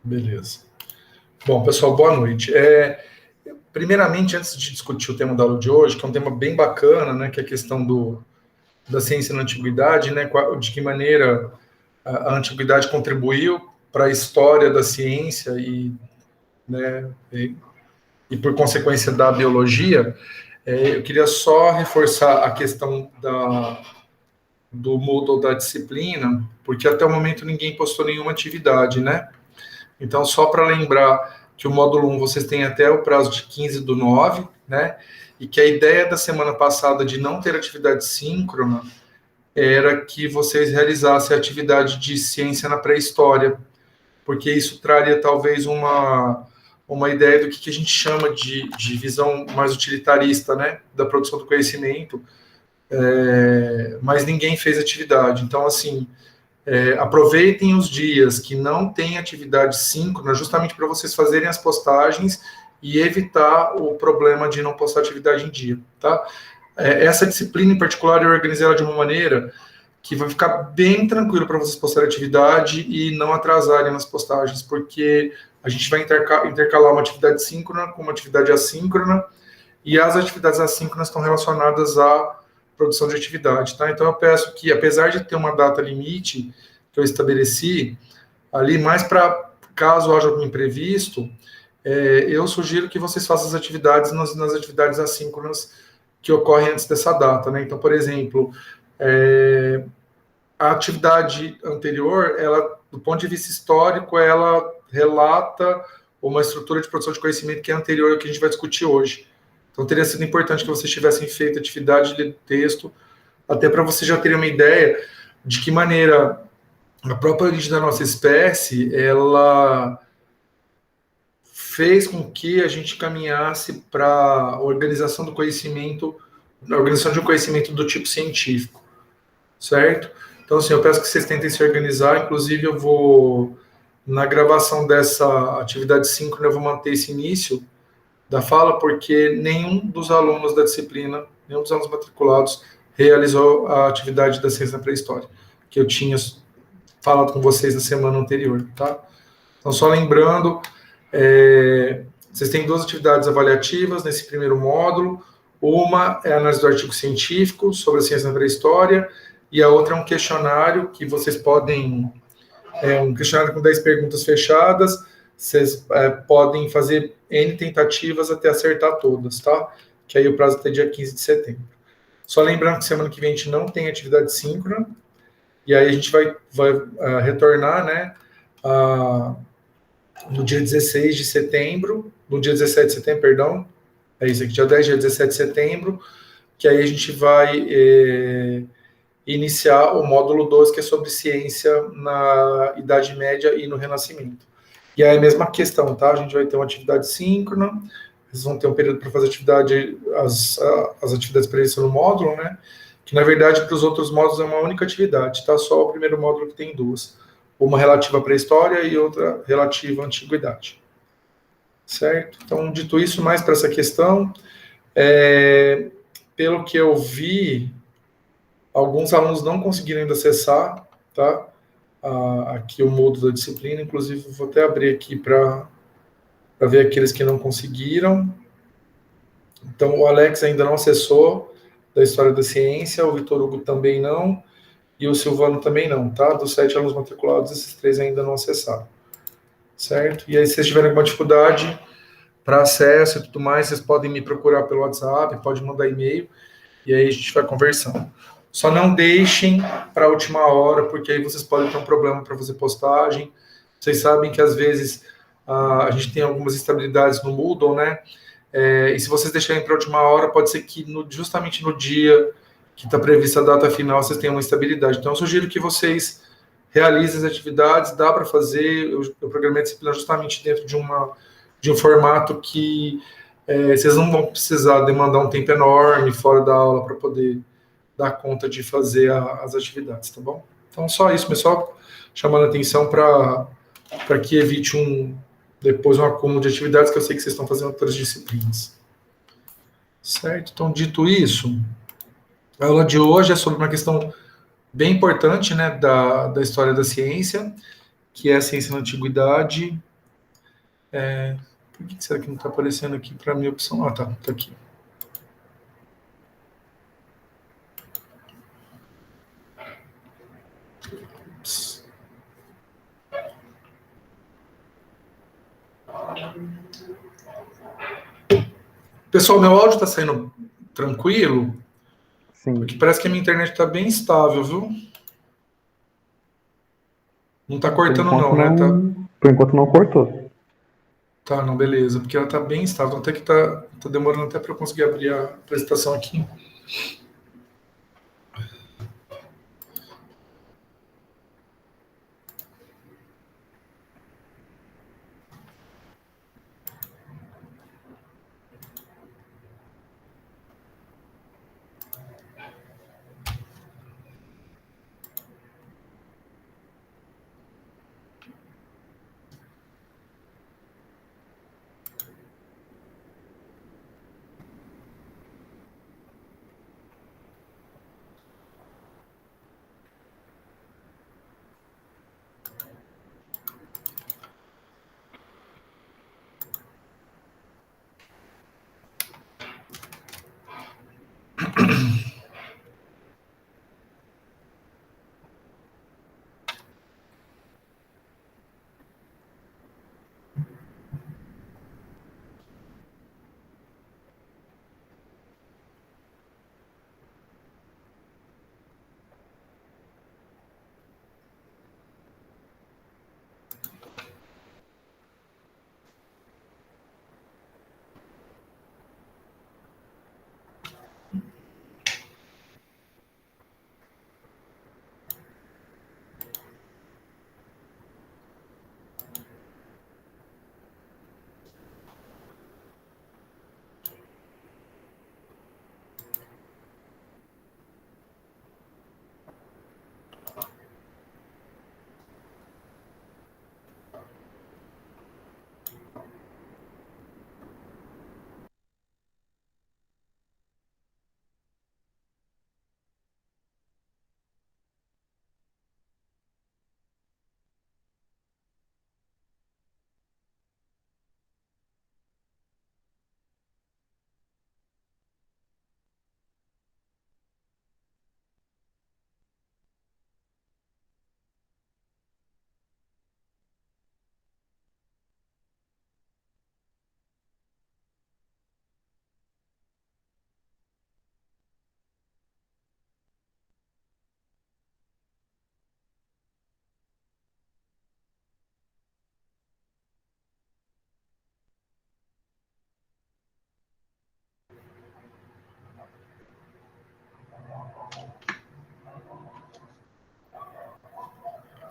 Beleza. Bom, pessoal, boa noite. Primeiramente, antes de discutir o tema da aula de hoje, que é um tema bem bacana, né, que é a questão da ciência na antiguidade, né, de que maneira a antiguidade contribuiu para a história da ciência né, e por consequência da biologia, eu queria só reforçar a questão do Moodle da disciplina, porque até o momento ninguém postou nenhuma atividade, né? Então, só para lembrar que o módulo 1 vocês têm até o prazo de 15/9, né? E que a ideia da semana passada de não ter atividade síncrona era que vocês realizassem a atividade de ciência na pré-história, porque isso traria talvez uma ideia do que a gente chama de visão mais utilitarista, né? Da produção do conhecimento, mas ninguém fez atividade. Então, assim, aproveitem os dias que não tem atividade síncrona, justamente para vocês fazerem as postagens e evitar o problema de não postar atividade em dia, tá? Essa disciplina em particular eu organizei ela de uma maneira que vai ficar bem tranquilo para vocês postarem atividade e não atrasarem nas postagens, porque a gente vai intercalar uma atividade síncrona com uma atividade assíncrona, e as atividades assíncronas estão relacionadas à produção de atividade, tá? Então eu peço que, apesar de ter uma data limite que eu estabeleci ali, mais para caso haja algum imprevisto, eu sugiro que vocês façam as atividades nas atividades assíncronas que ocorrem antes dessa data, né? Então, por exemplo, a atividade anterior, ela, do ponto de vista histórico, ela relata uma estrutura de produção de conhecimento que é anterior ao que a gente vai discutir hoje. Então, teria sido importante que vocês tivessem feito atividade de texto, até para vocês já terem uma ideia de que maneira a própria origem da nossa espécie, ela fez com que a gente caminhasse para a organização do conhecimento, a organização de um conhecimento do tipo científico, certo? Então, assim, eu peço que vocês tentem se organizar, inclusive eu vou, na gravação dessa atividade síncrona, eu vou manter esse início da fala, porque nenhum dos alunos da disciplina, nenhum dos alunos matriculados realizou a atividade da ciência na pré-história, que eu tinha falado com vocês na semana anterior, tá? Então, só lembrando, vocês têm 2 atividades avaliativas nesse primeiro módulo. Uma é a análise do artigo científico sobre a ciência na pré-história, e a outra é um questionário que vocês podem... um questionário com 10 perguntas fechadas. Vocês podem fazer N tentativas até acertar todas, tá? Que aí o prazo é até dia 15 de setembro. Só lembrando que semana que vem a gente não tem atividade síncrona, e aí a gente vai retornar, né, no dia 16 de setembro, no dia 17 de setembro, perdão, é isso aqui, dia 10, dia 17 de setembro, que aí a gente vai iniciar o módulo 2, que é sobre ciência na Idade Média e no Renascimento. E aí a mesma questão, tá? A gente vai ter uma atividade síncrona, vocês vão ter um período para fazer as atividades previstas no módulo, né? Que, na verdade, para os outros módulos é uma única atividade, tá? Só o primeiro módulo que tem 2. Uma relativa à pré-história e outra relativa à antiguidade. Certo? Então, dito isso, mais para essa questão, pelo que eu vi, alguns alunos não conseguiram ainda acessar, tá? Aqui o módulo da disciplina, inclusive vou até abrir aqui para ver aqueles que não conseguiram. Então, o Alex ainda não acessou da História da Ciência, o Vitor Hugo também não, e o Silvano também não, tá? Dos 7 alunos matriculados, esses 3 ainda não acessaram, certo? E aí, se vocês tiverem alguma dificuldade para acesso e tudo mais, vocês podem me procurar pelo WhatsApp, pode mandar e-mail, e aí a gente vai conversando. Só não deixem para a última hora, porque aí vocês podem ter um problema para fazer postagem. Vocês sabem que, às vezes, a gente tem algumas instabilidades no Moodle, né? E se vocês deixarem para a última hora, pode ser que justamente no dia que está prevista a data final, vocês tenham uma instabilidade. Então, eu sugiro que vocês realizem as atividades, dá para fazer. Eu programei a disciplina justamente dentro de um formato que vocês não vão precisar demandar um tempo enorme fora da aula para poder dar conta de fazer as atividades, tá bom? Então, só isso, pessoal, chamando a atenção para que evite depois um acúmulo de atividades, que eu sei que vocês estão fazendo outras disciplinas. Certo? Então, dito isso, a aula de hoje é sobre uma questão bem importante, né, da história da ciência, que é a ciência na antiguidade Por que será que não está aparecendo aqui para a minha opção? Ah, tá aqui. Pessoal, meu áudio está saindo tranquilo? Sim. Porque parece que a minha internet está bem estável, viu? Não está cortando não, né? Por enquanto não cortou. Tá, não, beleza. Porque ela está bem estável. Até que tá demorando até para eu conseguir abrir a apresentação aqui.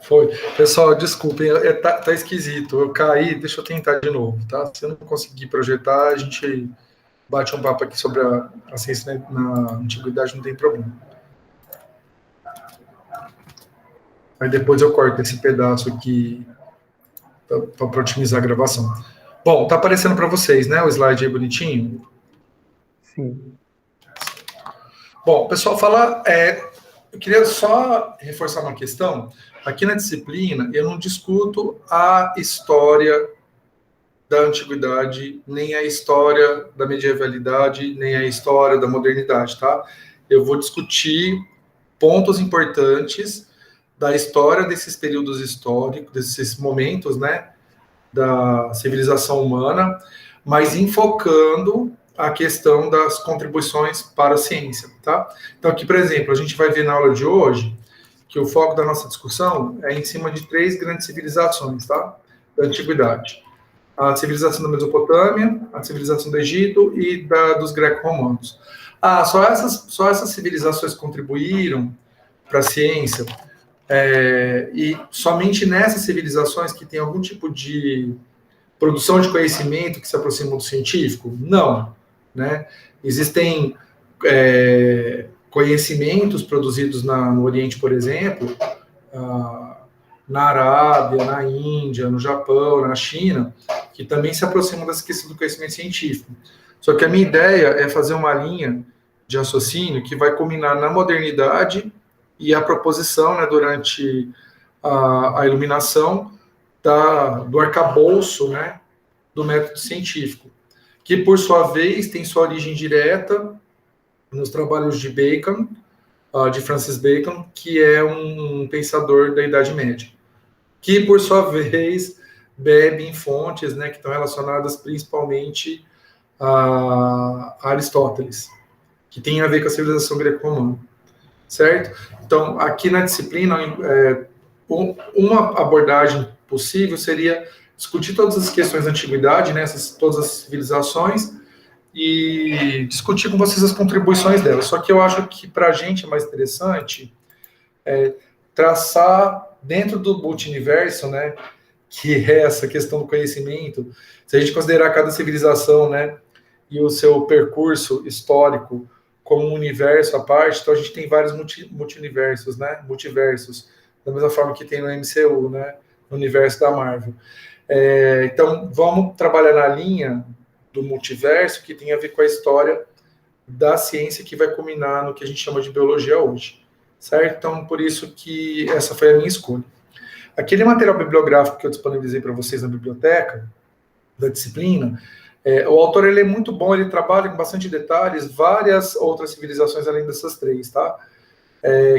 Foi. Pessoal, desculpem, tá esquisito. Eu caí, deixa eu tentar de novo, tá? Se eu não conseguir projetar, a gente bate um papo aqui sobre a ciência na antiguidade, não tem problema. Aí depois eu corto esse pedaço aqui para otimizar a gravação. Bom, tá aparecendo para vocês, né? O slide aí bonitinho? Sim. Bom, pessoal, eu queria só reforçar uma questão. Aqui na disciplina, eu não discuto a história da antiguidade, nem a história da medievalidade, nem a história da modernidade, tá? Eu vou discutir pontos importantes da história desses períodos históricos, desses momentos, né, da civilização humana, mas enfocando a questão das contribuições para a ciência, tá? Então aqui, por exemplo, a gente vai ver na aula de hoje que o foco da nossa discussão é em cima de 3 grandes civilizações, tá? Da antiguidade. A civilização da Mesopotâmia, a civilização do Egito e dos greco-romanos. Só essas civilizações contribuíram para a ciência, e somente nessas civilizações que tem algum tipo de produção de conhecimento que se aproxima do científico? Não, né? Existem conhecimentos produzidos no Oriente, por exemplo, na Arábia, na Índia, no Japão, na China, que também se aproximam dessa questão do conhecimento científico. Só que a minha ideia é fazer uma linha de raciocínio que vai culminar na modernidade e a proposição, né, durante a iluminação do arcabouço, né, do método científico, que, por sua vez, tem sua origem direta nos trabalhos de Bacon, de Francis Bacon, que é um pensador da Idade Média, que, por sua vez, bebe em fontes, né, que estão relacionadas principalmente a Aristóteles, que tem a ver com a civilização greco-romana, certo? Então, aqui na disciplina, uma abordagem possível seria discutir todas as questões da antiguidade, né, todas as civilizações, e discutir com vocês as contribuições delas. Só que eu acho que para a gente é mais interessante traçar dentro do multiverso, né, que é essa questão do conhecimento. Se a gente considerar cada civilização, né, e o seu percurso histórico como um universo à parte, então a gente tem vários multiversos, né, multiversos, da mesma forma que tem no MCU, né, no universo da Marvel. Então, vamos trabalhar na linha do multiverso, que tem a ver com a história da ciência, que vai culminar no que a gente chama de biologia hoje, certo? Então, por isso que essa foi a minha escolha. Aquele material bibliográfico que eu disponibilizei para vocês na biblioteca, da disciplina, o autor ele é muito bom, ele trabalha com bastante detalhes, várias outras civilizações além dessas três, tá?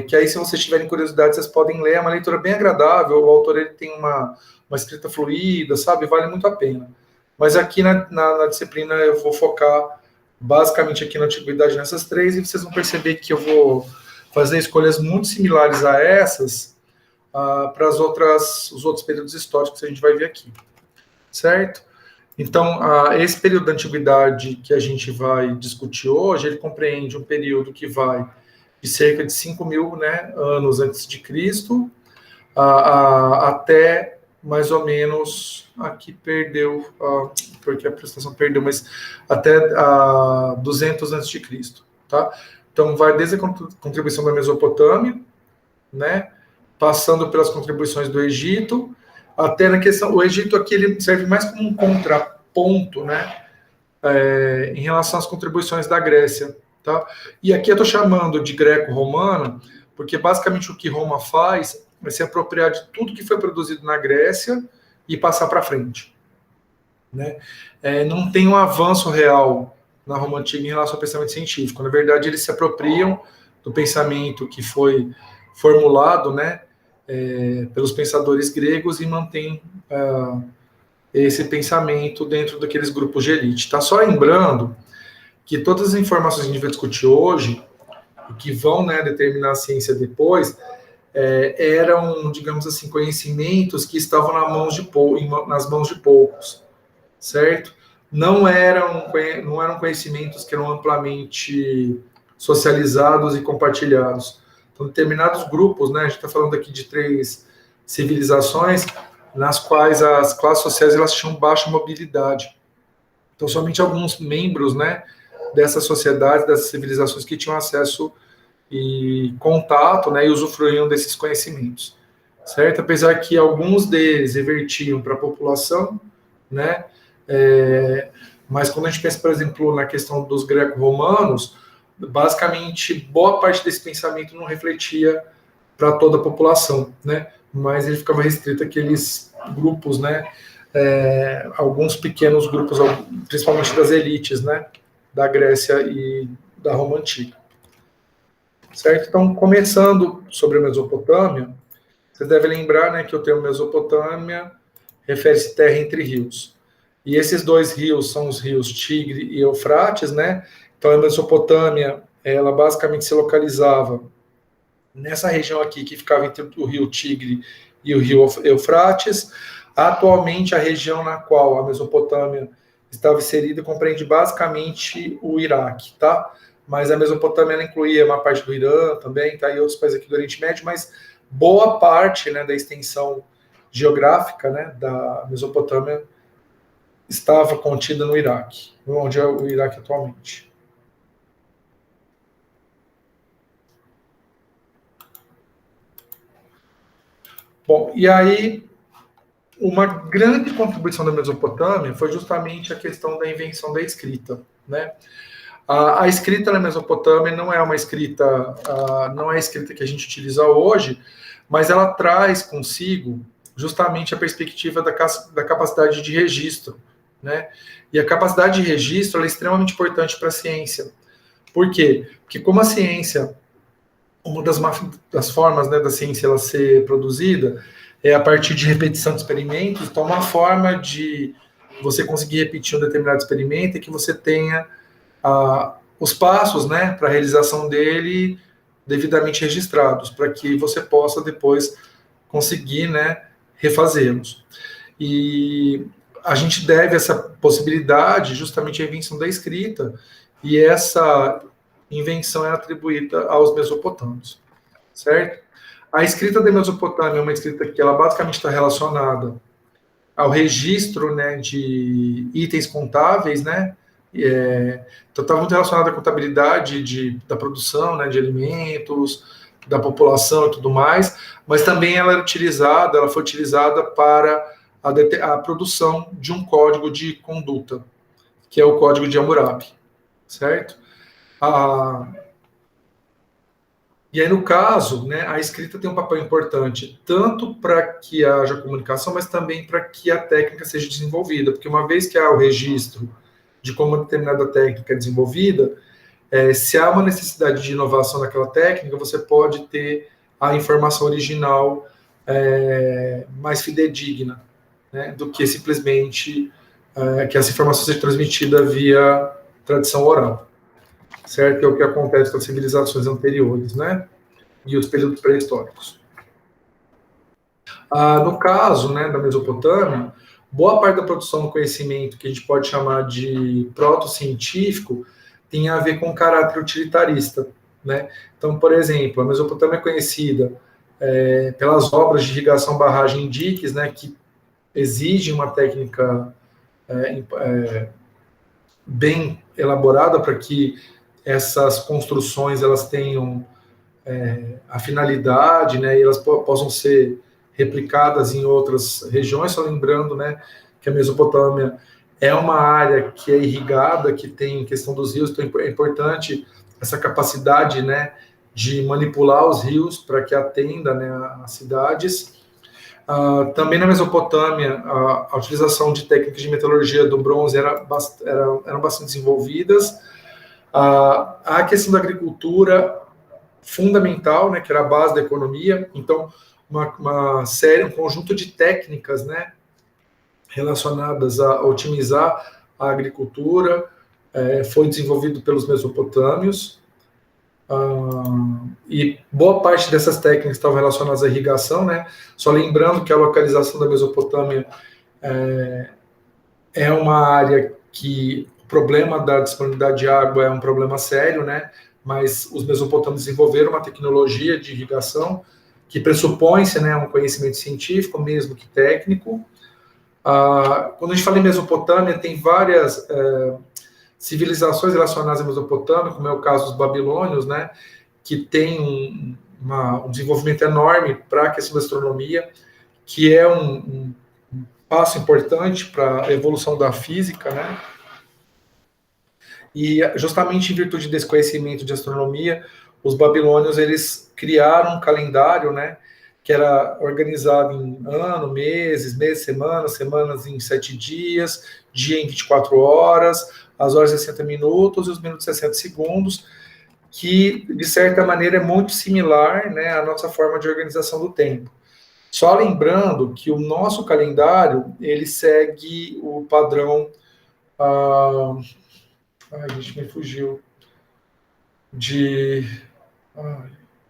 Que aí, se vocês tiverem curiosidade, vocês podem ler, é uma leitura bem agradável, o autor ele tem uma escrita fluida, sabe? Vale muito a pena. Mas aqui na disciplina eu vou focar basicamente aqui na antiguidade nessas três, e vocês vão perceber que eu vou fazer escolhas muito similares a essas para os outros períodos históricos que a gente vai ver aqui, certo? Então, esse período da antiguidade que a gente vai discutir hoje, ele compreende um período que vai de cerca de 5.000, né, anos antes de Cristo, até mais ou menos, aqui perdeu, porque a apresentação perdeu, mas até 200 antes de Cristo, tá? Então, vai desde a contribuição da Mesopotâmia, né, passando pelas contribuições do Egito, até na questão, o Egito aqui ele serve mais como um contraponto, né, em relação às contribuições da Grécia, tá? E aqui eu estou chamando de greco-romana, porque basicamente o que Roma faz é se apropriar de tudo que foi produzido na Grécia e passar para frente, né? Não tem um avanço real na Roma Antiga em relação ao pensamento científico. Na verdade, eles se apropriam do pensamento que foi formulado, né, pelos pensadores gregos e mantém esse pensamento dentro daqueles grupos de elite. Tá? Só lembrando que todas as informações que a gente vai discutir hoje, que vão, né, determinar a ciência depois, eram, digamos assim, conhecimentos que estavam nas mãos de poucos, certo? Não eram conhecimentos que eram amplamente socializados e compartilhados. Então, determinados grupos, né, a gente está falando aqui de 3 civilizações, nas quais as classes sociais elas tinham baixa mobilidade. Então, somente alguns membros, né, dessas sociedades, dessas civilizações que tinham acesso e contato, né, e usufruíam desses conhecimentos, certo? Apesar que alguns deles revertiam para a população, né, mas quando a gente pensa, por exemplo, na questão dos greco-romanos, basicamente boa parte desse pensamento não refletia para toda a população, né, mas ele ficava restrito àqueles grupos, né, alguns pequenos grupos, principalmente das elites, né, da Grécia e da Roma Antiga. Certo? Então, começando sobre a Mesopotâmia, vocês devem lembrar, né, que o termo Mesopotâmia refere-se à terra entre rios. E esses 2 rios são os rios Tigre e Eufrates, né? Então, a Mesopotâmia, ela basicamente se localizava nessa região aqui, que ficava entre o rio Tigre e o rio Eufrates. Atualmente, a região na qual a Mesopotâmia estava inserida compreende basicamente o Iraque, tá? Mas a Mesopotâmia incluía uma parte do Irã também, tá? E outros países aqui do Oriente Médio, mas boa parte, né, da extensão geográfica, né, da Mesopotâmia estava contida no Iraque, onde é o Iraque atualmente. Bom, e aí uma grande contribuição da Mesopotâmia foi justamente a questão da invenção da escrita, né? A escrita na Mesopotâmia não é uma escrita, não é a escrita que a gente utiliza hoje, mas ela traz consigo justamente a perspectiva da capacidade de registro, né? E a capacidade de registro ela é extremamente importante para a ciência. Por quê? Porque como a ciência, uma das formas, né, da ciência ela ser produzida é a partir de repetição de experimentos. Então, uma forma de você conseguir repetir um determinado experimento é que você tenha os passos, né, para a realização dele devidamente registrados, para que você possa depois conseguir, né, refazê-los. E a gente deve essa possibilidade justamente à invenção da escrita, e essa invenção é atribuída aos mesopotâmios, certo? A escrita da Mesopotâmia é uma escrita que ela basicamente está relacionada ao registro, né, de itens contáveis, né? Então está muito relacionada à contabilidade da produção, né, de alimentos, da população e tudo mais, mas também ela foi utilizada para a produção de um código de conduta, que é o Código de Hammurabi, certo? E aí, no caso, né, a escrita tem um papel importante, tanto para que haja comunicação, mas também para que a técnica seja desenvolvida, porque uma vez que há o registro de como uma determinada técnica é desenvolvida, se há uma necessidade de inovação naquela técnica, você pode ter a informação original mais fidedigna, né, do que simplesmente que essa informação seja transmitida via tradição oral, certo? Que é o que acontece com as civilizações anteriores, né? E os períodos pré-históricos. No caso, né, da Mesopotâmia, boa parte da produção do conhecimento, que a gente pode chamar de proto-científico, tem a ver com o caráter utilitarista, né? Então, por exemplo, a Mesopotâmia é conhecida pelas obras de irrigação, barragem e diques, né, que exigem uma técnica bem elaborada para que essas construções elas tenham a finalidade, né, e elas possam ser replicadas em outras regiões, só lembrando, né, que a Mesopotâmia é uma área que é irrigada, que tem questão dos rios, então é importante essa capacidade, né, de manipular os rios para que atenda, né, às cidades. Também na Mesopotâmia, a utilização de técnicas de metalurgia do bronze eram bastante desenvolvidas. A questão da agricultura fundamental, né, que era a base da economia. Então, um conjunto de técnicas, né, relacionadas a otimizar a agricultura foi desenvolvido pelos mesopotâmios. E boa parte dessas técnicas estavam relacionadas à irrigação, né? Só lembrando que a localização da Mesopotâmia é uma área que o problema da disponibilidade de água é um problema sério, né? Mas os mesopotâmios desenvolveram uma tecnologia de irrigação que pressupõe-se, né, um conhecimento científico, mesmo que técnico. Quando a gente fala em Mesopotâmia, tem várias civilizações relacionadas à Mesopotâmia, como é o caso dos babilônios, né, que tem um desenvolvimento enorme para a questão da astronomia, que é um passo importante para a evolução da física, né? E justamente em virtude desse conhecimento de astronomia, os babilônios eles criaram um calendário, né, que era organizado em ano, meses, semanas, semanas em 7 dias, dia em 24 horas, as horas em 60 minutos e os minutos em 60 segundos, que de certa maneira é muito similar, né, à nossa forma de organização do tempo. Só lembrando que o nosso calendário ele segue o padrão ai, gente, me fugiu. De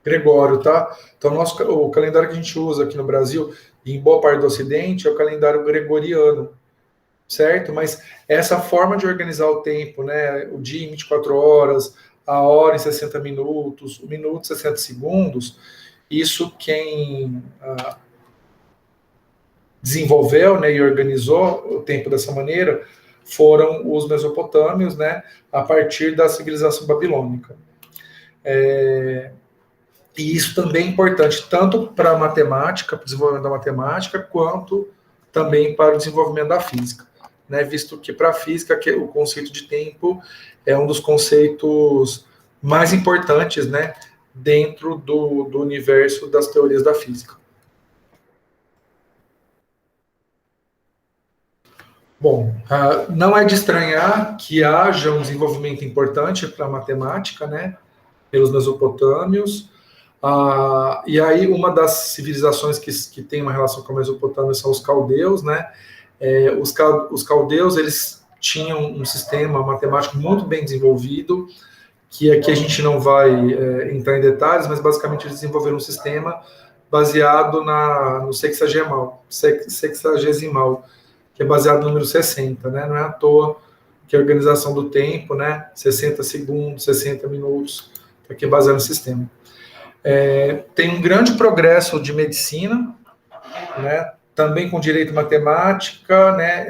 Gregório, tá? Então, o calendário que a gente usa aqui no Brasil, e em boa parte do Ocidente, é o calendário gregoriano, certo? Mas essa forma de organizar o tempo, né? O dia em 24 horas, a hora em 60 minutos, o minuto em 60 segundos, isso quem desenvolveu, né, e organizou o tempo dessa maneira foram os mesopotâmios, né, a partir da civilização babilônica. E isso também é importante tanto para a matemática, para o desenvolvimento da matemática, quanto também para o desenvolvimento da física, né, visto que para a física o conceito de tempo é um dos conceitos mais importantes, né, dentro do universo das teorias da física. Bom, não é de estranhar que haja um desenvolvimento importante para a matemática, né, pelos mesopotâmios. E aí, uma das civilizações que tem uma relação com a Mesopotâmia são os caldeus, né? Os caldeus, eles tinham um sistema matemático muito bem desenvolvido, que aqui a gente não vai entrar em detalhes, mas basicamente eles desenvolveram um sistema baseado no sexagesimal, que é baseado no número 60, né? Não é à toa que a organização do tempo, né? 60 segundos, 60 minutos, aqui é baseado no sistema. Tem um grande progresso de medicina, né? Também com direito à matemática, né?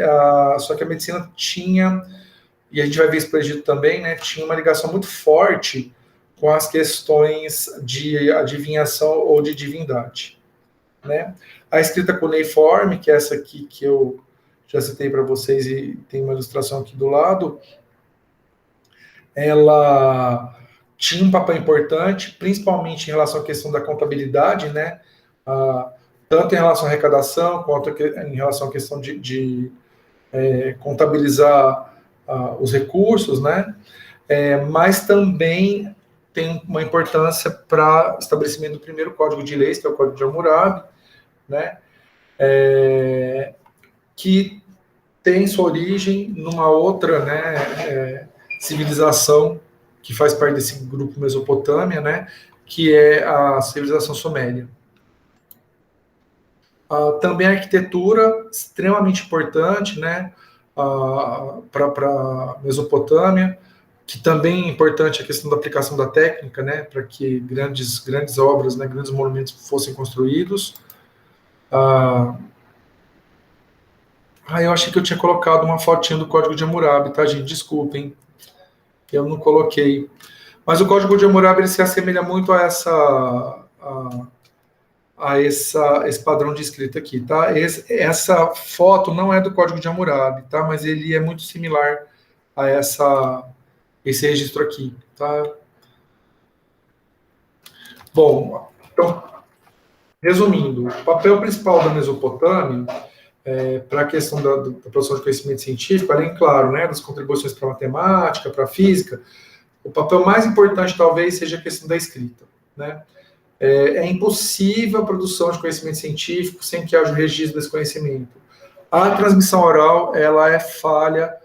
Só que a medicina tinha, e a gente vai ver isso para o Egito também, né? Tinha uma ligação muito forte com as questões de adivinhação ou de divindade, né? A escrita cuneiforme, que é essa aqui que eu já citei para vocês e tem uma ilustração aqui do lado, ela tinha um papel importante, principalmente em relação à questão da contabilidade, né? Tanto em relação à arrecadação, quanto em relação à questão de contabilizar os recursos, né? Mas também tem uma importância para o estabelecimento do primeiro código de leis, que é o Código de Hammurabi, né? Que tem sua origem numa outra, né, civilização que faz parte desse grupo Mesopotâmia, né, que é a civilização suméria. Também a arquitetura, extremamente importante, né, para a Mesopotâmia, que também é importante a questão da aplicação da técnica, né, para que grandes obras, né, grandes monumentos fossem construídos. Eu achei que eu tinha colocado uma fotinha do Código de Hammurabi, tá, gente? Desculpem, eu não coloquei. Mas o Código de Hammurabi ele se assemelha muito a esse padrão de escrita aqui, tá? Essa foto não é do Código de Hammurabi, tá? Mas ele é muito similar a esse registro aqui, tá? Bom, então, resumindo, o papel principal da Mesopotâmia para a questão da produção de conhecimento científico, além, claro, né, das contribuições para a matemática, para a física, o papel mais importante talvez seja a questão da escrita, né? É impossível a produção de conhecimento científico sem que haja o registro desse conhecimento. A transmissão oral, ela é falha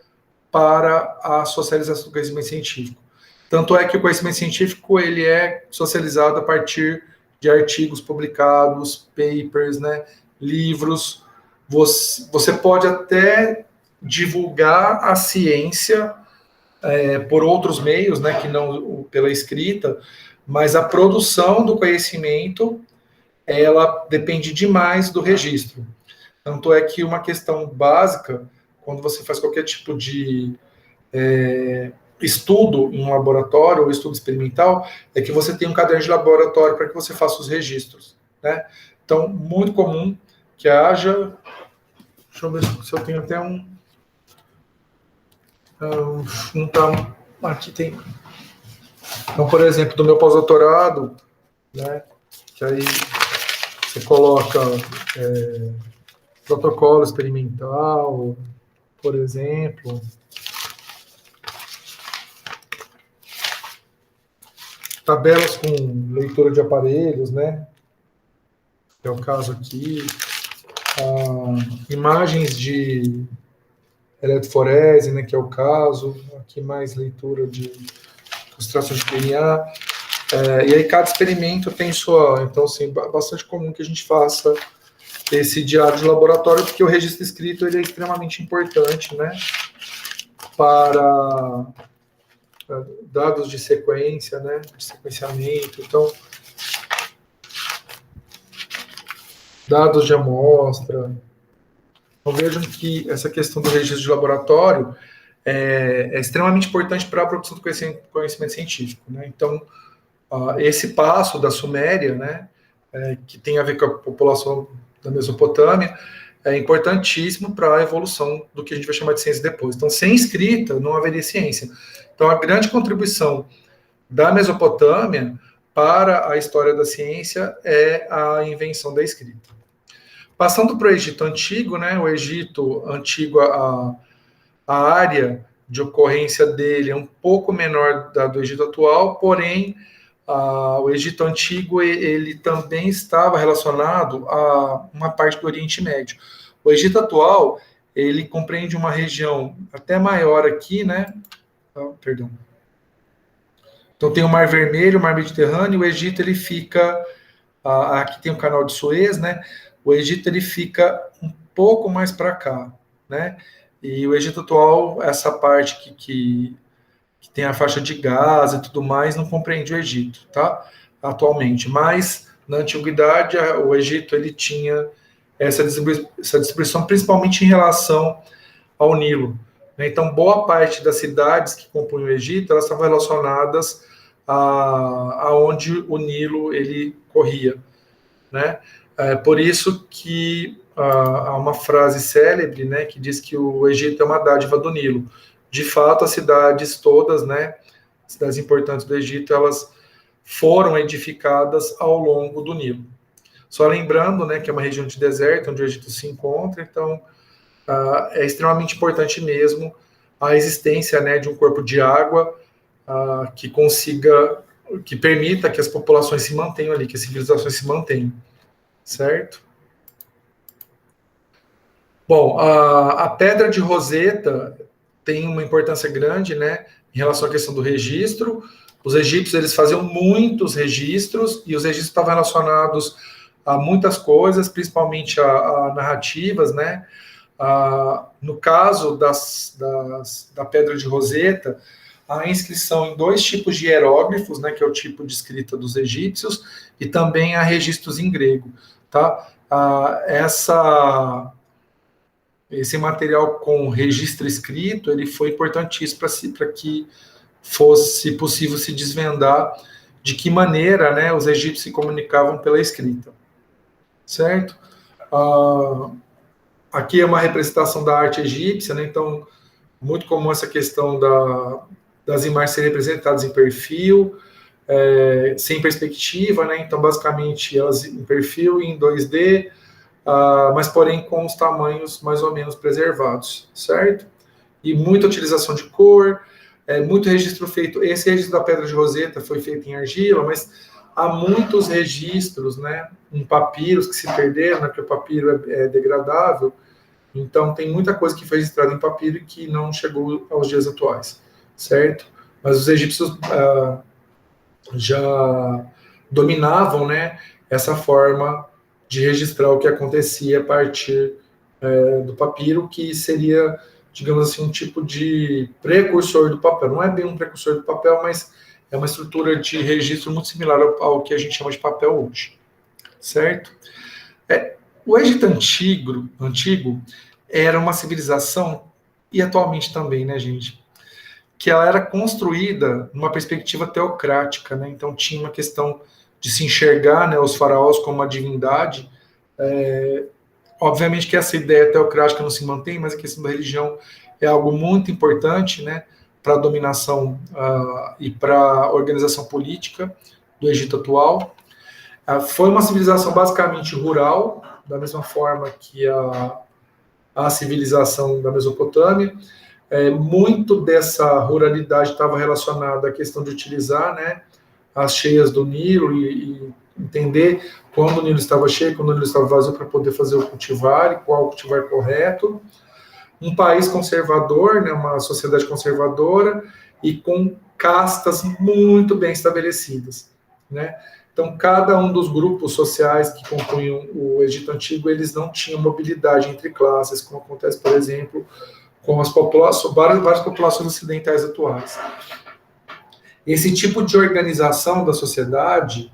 para a socialização do conhecimento científico. Tanto é que o conhecimento científico, ele é socializado a partir de artigos publicados, papers, né, livros. Você pode até divulgar a ciência por outros meios, né, que não pela escrita, mas a produção do conhecimento, ela depende demais do registro. Tanto é que uma questão básica, quando você faz qualquer tipo de estudo em um laboratório ou estudo experimental, é que você tem um caderno de laboratório para que você faça os registros, né? Então, muito comum que haja... Deixa eu ver se eu tenho até um... Não tá... Aqui tem... Então, por exemplo, do meu pós-doutorado, né, que aí você coloca protocolo experimental, por exemplo, tabelas com leitura de aparelhos, né, que é o caso aqui, imagens de eletroforese, né, que é o caso, aqui mais leitura de concentração de DNA, e aí cada experimento tem sua... Então, assim, bastante comum que a gente faça esse diário de laboratório, porque o registro escrito ele é extremamente importante, né, para dados de sequência, né, de sequenciamento, então, dados de amostra. Então, vejam que essa questão do registro de laboratório é extremamente importante para a produção do conhecimento científico, né? Então, esse passo da Suméria, né, que tem a ver com a população da Mesopotâmia, é importantíssimo para a evolução do que a gente vai chamar de ciência depois. Então, sem escrita, não haveria ciência. Então, a grande contribuição da Mesopotâmia para a história da ciência é a invenção da escrita. Passando para o Egito Antigo, né? O Egito Antigo, a área de ocorrência dele é um pouco menor da do Egito atual, porém, o Egito Antigo ele também estava relacionado a uma parte do Oriente Médio. O Egito atual ele compreende uma região até maior aqui, né? Perdão. Então tem o Mar Vermelho, o Mar Mediterrâneo, e o Egito ele fica aqui tem o Canal de Suez, né? O Egito ele fica um pouco mais para cá, né? E o Egito atual, essa parte que tem a faixa de Gaza e tudo mais, não compreende o Egito, tá? Atualmente, mas na antiguidade o Egito ele tinha essa distribuição principalmente em relação ao Nilo, né? Então boa parte das cidades que compunham o Egito elas estavam relacionadas a onde o Nilo ele corria, né? Por isso que há uma frase célebre, né, que diz que o Egito é uma dádiva do Nilo. De fato, as cidades todas, né, cidades importantes do Egito, elas foram edificadas ao longo do Nilo. Só lembrando, né, que é uma região de deserto onde o Egito se encontra, então é extremamente importante mesmo a existência, né, de um corpo de água que consiga, que permita que as populações se mantenham ali, que as civilizações se mantenham, certo? Bom, a pedra de Roseta tem uma importância grande, né, em relação à questão do registro. Os egípcios eles faziam muitos registros e os registros estavam relacionados a muitas coisas, principalmente a narrativas, né? No caso da pedra de Roseta, a inscrição em dois tipos de hieróglifos, né, que é o tipo de escrita dos egípcios, e também há registros em grego, tá? Esse material com registro escrito, ele foi importantíssimo para que fosse possível se desvendar de que maneira, né, os egípcios se comunicavam pela escrita, certo? Aqui é uma representação da arte egípcia, né, então muito comum essa questão das imagens serem representadas em perfil, sem perspectiva, né, então basicamente elas em perfil em 2D, mas porém com os tamanhos mais ou menos preservados, certo? E muita utilização de cor, muito registro feito. Esse registro da pedra de Roseta foi feito em argila, mas há muitos registros, né, em papiros que se perderam, né, porque o papiro é degradável. Então tem muita coisa que foi registrada em papiro e que não chegou aos dias atuais, certo? Mas os egípcios já dominavam, né, essa forma de registrar o que acontecia a partir do papiro, que seria, digamos assim, um tipo de precursor do papel. Não é bem um precursor do papel, mas é uma estrutura de registro muito similar ao que a gente chama de papel hoje, certo? O Egito antigo era uma civilização, e atualmente também, né, gente, que ela era construída numa perspectiva teocrática, né? Então tinha uma questão de se enxergar, né, os faraós como uma divindade. Obviamente que essa ideia teocrática não se mantém, mas a questão da religião é algo muito importante, né, para a dominação e para a organização política do Egito atual. Foi uma civilização basicamente rural, da mesma forma que a civilização da Mesopotâmia. Muito dessa ruralidade estava relacionada à questão de utilizar, né, as cheias do Nilo e entender quando o Nilo estava cheio, quando o Nilo estava vazio, para poder fazer o cultivar e qual o cultivar correto. Um país conservador, né, uma sociedade conservadora e com castas muito bem estabelecidas, né? Então, cada um dos grupos sociais que compunham o Egito Antigo, eles não tinham mobilidade entre classes, como acontece, por exemplo, com as populações, várias populações ocidentais atuais. Esse tipo de organização da sociedade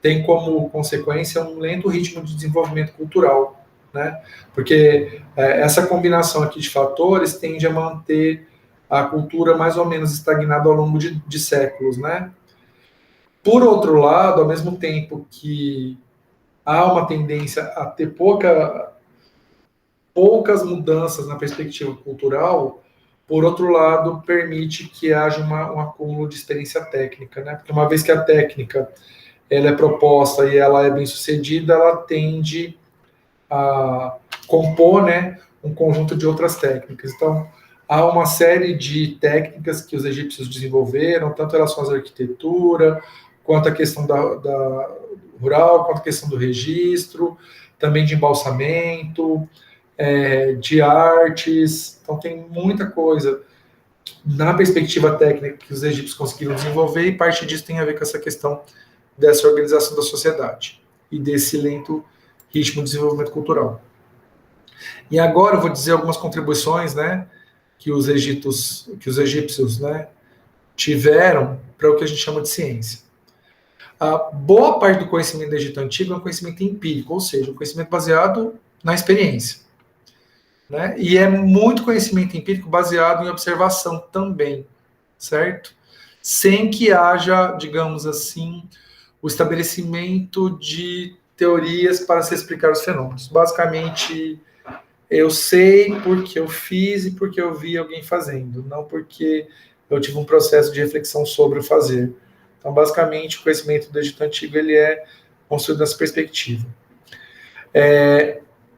tem como consequência um lento ritmo de desenvolvimento cultural, né? Porque essa combinação aqui de fatores tende a manter a cultura mais ou menos estagnada ao longo de séculos, né? Por outro lado, ao mesmo tempo que há uma tendência a ter poucas mudanças na perspectiva cultural, por outro lado, permite que haja um acúmulo de experiência técnica, né? Porque uma vez que a técnica ela é proposta e ela é bem sucedida, ela tende compor, né, um conjunto de outras técnicas. Então, há uma série de técnicas que os egípcios desenvolveram, tanto em relação à arquitetura, quanto à questão da rural, quanto à questão do registro, também de embalsamento, de artes. Então, tem muita coisa na perspectiva técnica que os egípcios conseguiram desenvolver, e parte disso tem a ver com essa questão dessa organização da sociedade e desse lento ritmo de desenvolvimento cultural. E agora eu vou dizer algumas contribuições, né, que os egípcios, né, tiveram para o que a gente chama de ciência. A boa parte do conhecimento do Egito Antigo é um conhecimento empírico, ou seja, um conhecimento baseado na experiência. Né? E é muito conhecimento empírico baseado em observação também, certo? Sem que haja, digamos assim, o estabelecimento de teorias para se explicar os fenômenos. Basicamente, eu sei porque eu fiz e porque eu vi alguém fazendo, não porque eu tive um processo de reflexão sobre o fazer. Então, basicamente, o conhecimento do Egito Antigo ele é construído nessa perspectiva.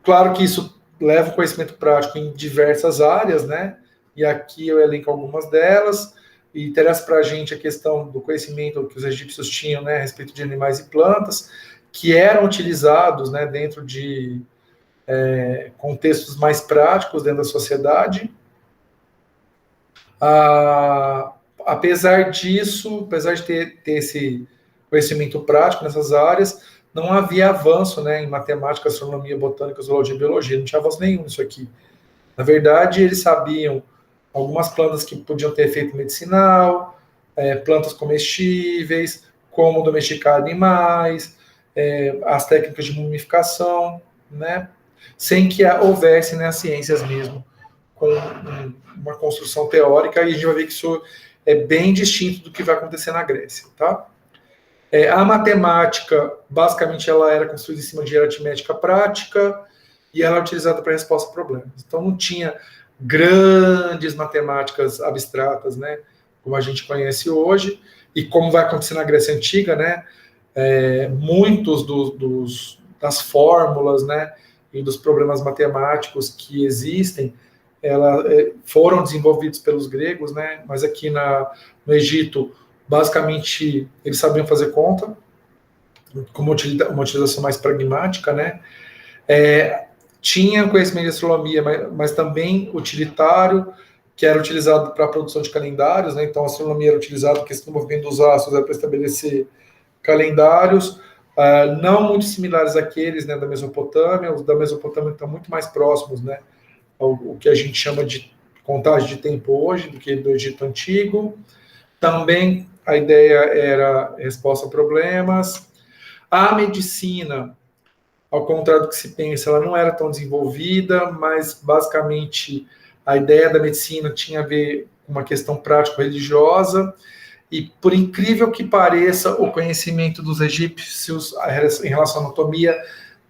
Claro que isso leva o conhecimento prático em diversas áreas, né? E aqui eu elenco algumas delas. E interessa para a gente a questão do conhecimento que os egípcios tinham, né, a respeito de animais e plantas, que eram utilizados, né, dentro de contextos mais práticos dentro da sociedade. Apesar disso, apesar de ter esse conhecimento prático nessas áreas, não havia avanço, né, em matemática, astronomia, botânica, zoologia e biologia, não tinha avanço nenhum nisso aqui. Na verdade, eles sabiam algumas plantas que podiam ter efeito medicinal, plantas comestíveis, como domesticar animais, as técnicas de mumificação, né, sem que houvesse, né, as ciências mesmo, com uma construção teórica, e a gente vai ver que isso é bem distinto do que vai acontecer na Grécia, tá? A matemática, basicamente, ela era construída em cima de aritmética prática e ela era utilizada para resposta a problemas. Então, não tinha grandes matemáticas abstratas, né, como a gente conhece hoje, e como vai acontecer na Grécia Antiga, né, muitos das fórmulas, né, e dos problemas matemáticos que existem, foram desenvolvidos pelos gregos, né, mas aqui no Egito, basicamente, eles sabiam fazer conta, com uma utilização mais pragmática, né? Tinha conhecimento de astronomia, mas também utilitário, que era utilizado para a produção de calendários, né? Então, a astronomia era utilizada, a questão do movimento dos astros era para estabelecer calendários, não muito similares àqueles, né, da Mesopotâmia. Os da Mesopotâmia estão muito mais próximos, né, ao que a gente chama de contagem de tempo hoje, do que do Egito Antigo. Também a ideia era resposta a problemas. A medicina, ao contrário do que se pensa, ela não era tão desenvolvida, mas basicamente a ideia da medicina tinha a ver com uma questão prático-religiosa, e por incrível que pareça, o conhecimento dos egípcios em relação à anatomia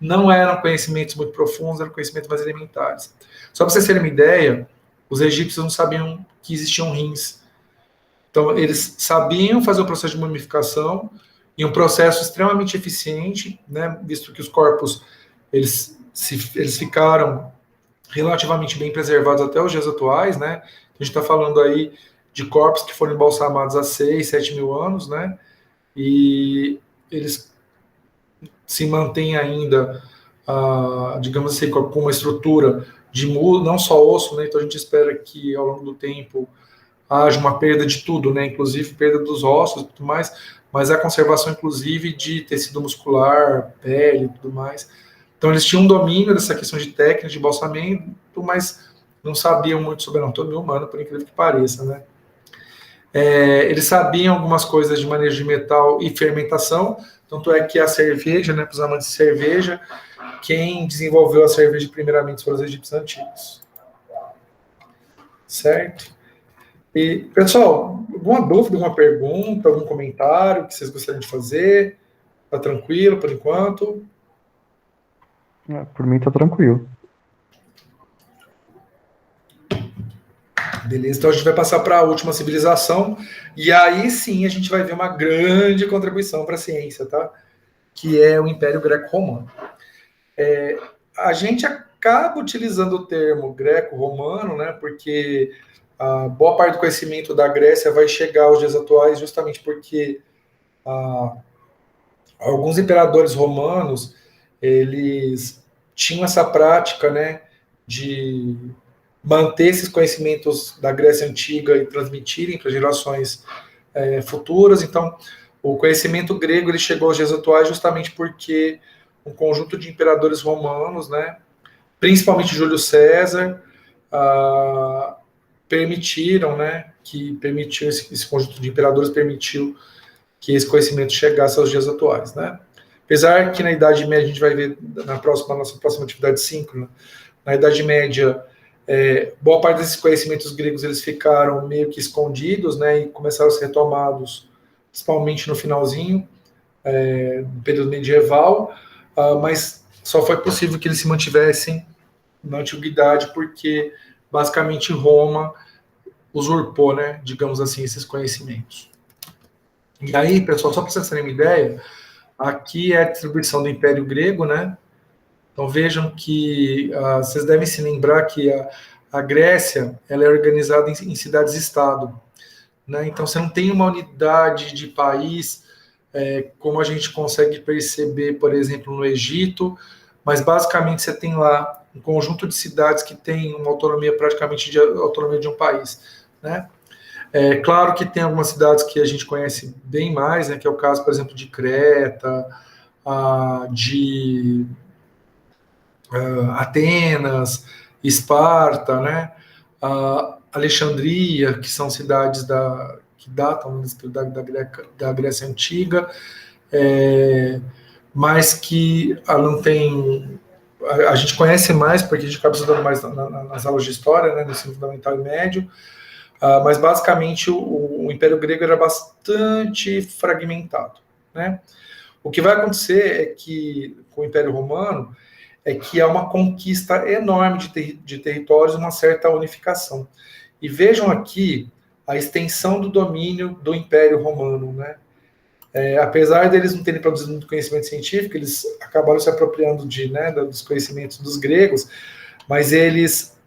não eram conhecimentos muito profundos, eram conhecimentos mais elementares. Só para vocês terem uma ideia, os egípcios não sabiam que existiam rins. Então, eles sabiam fazer o processo de mumificação, e um processo extremamente eficiente, né, visto que os corpos eles ficaram relativamente bem preservados até os dias atuais, né? A gente está falando aí de corpos que foram embalsamados há 6, 7 mil anos, né? E eles se mantêm ainda, digamos assim, com uma estrutura de não só osso, né? Então a gente espera que ao longo do tempo haja uma perda de tudo, né? Inclusive perda dos ossos e tudo mais, mas a conservação, inclusive, de tecido muscular, pele e tudo mais. Então, eles tinham um domínio dessa questão de técnica, de embalsamento, mas não sabiam muito sobre a anatomia humana, por incrível que pareça, né? Eles sabiam algumas coisas de manejo de metal e fermentação, tanto é que a cerveja, né, para os amantes de cerveja, quem desenvolveu a cerveja primeiramente foram os egípcios antigos. Certo? E, pessoal, alguma dúvida, alguma pergunta, algum comentário que vocês gostariam de fazer? Tá tranquilo por enquanto? Por mim tá tranquilo. Beleza, então a gente vai passar para a última civilização, e aí sim a gente vai ver uma grande contribuição para a ciência, tá? Que é o Império Greco-Romano. a gente acaba utilizando o termo greco-romano, né, porque a boa parte do conhecimento da Grécia vai chegar aos dias atuais justamente porque alguns imperadores romanos, eles tinham essa prática, né, de manter esses conhecimentos da Grécia Antiga e transmitirem para gerações futuras. Então, o conhecimento grego ele chegou aos dias atuais justamente porque um conjunto de imperadores romanos, né, principalmente Júlio César, permitiram, né, que permitiu esse conjunto de imperadores permitiu que esse conhecimento chegasse aos dias atuais, né? Apesar que na Idade Média, a gente vai ver nossa próxima atividade síncrona, na Idade Média, boa parte desses conhecimentos gregos eles ficaram meio que escondidos, né, e começaram a ser retomados, principalmente no finalzinho, do período medieval, mas só foi possível que eles se mantivessem na antiguidade porque, basicamente, Roma usurpou, né, digamos assim, esses conhecimentos. E aí, pessoal, só para vocês terem uma ideia, aqui é a distribuição do Império Grego, né? Então vejam que vocês devem se lembrar que a Grécia ela é organizada em cidades-estado, né? Então você não tem uma unidade de país como a gente consegue perceber, por exemplo, no Egito, mas basicamente você tem lá um conjunto de cidades que tem uma autonomia praticamente de autonomia de um país, né? É claro que tem algumas cidades que a gente conhece bem mais, né, que é o caso, por exemplo, de Creta, de Atenas, Esparta, né, Alexandria, que são cidades que datam da Grécia Antiga, mas que não tem. A gente conhece mais, porque a gente acaba estudando mais nas aulas de história, né, no ensino fundamental e médio, mas basicamente o Império Grego era bastante fragmentado, né? O que vai acontecer é que com o Império Romano é que há uma conquista enorme de territórios, uma certa unificação. E vejam aqui a extensão do domínio do Império Romano, né? Apesar deles não terem produzido muito conhecimento científico, eles acabaram se apropriando dos conhecimentos dos gregos, mas eles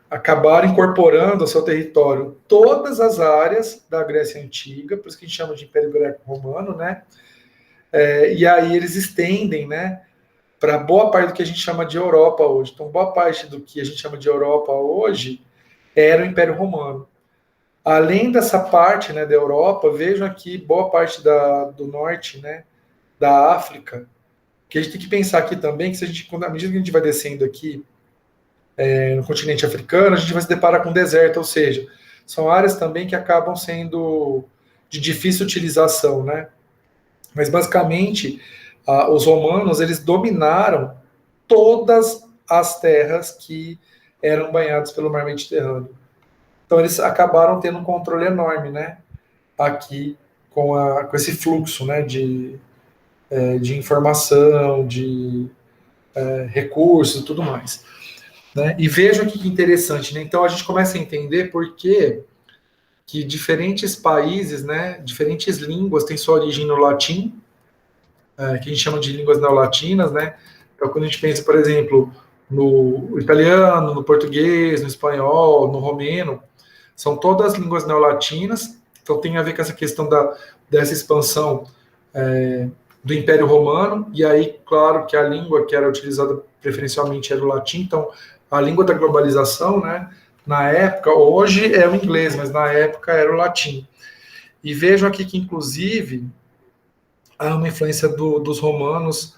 acabaram incorporando ao seu território todas as áreas da Grécia Antiga, por isso que a gente chama de Império Greco-Romano, né? E aí eles estendem, né, para boa parte do que a gente chama de Europa hoje. Então, boa parte do que a gente chama de Europa hoje era o Império Romano. Além dessa parte, né, da Europa, vejam aqui boa parte do norte, né, da África, que a gente tem que pensar aqui também, que se a gente, à medida que a gente vai descendo aqui no continente africano, a gente vai se deparar com deserto, ou seja, são áreas também que acabam sendo de difícil utilização, né? Mas basicamente, os romanos eles dominaram todas as terras que eram banhadas pelo mar Mediterrâneo. Então eles acabaram tendo um controle enorme, né? Aqui com esse fluxo, né? De informação, de recursos e tudo mais. Né? E vejam que interessante, né? Então a gente começa a entender por que diferentes países, né, diferentes línguas têm sua origem no latim, que a gente chama de línguas neolatinas, né? Então quando a gente pensa, por exemplo, no italiano, no português, no espanhol, no romeno, são todas línguas neolatinas, então tem a ver com essa questão dessa expansão do Império Romano, e aí, claro, que a língua que era utilizada preferencialmente era o latim, então a língua da globalização, né, na época, hoje é o inglês, mas na época era o latim. E vejam aqui que, inclusive, há uma influência dos romanos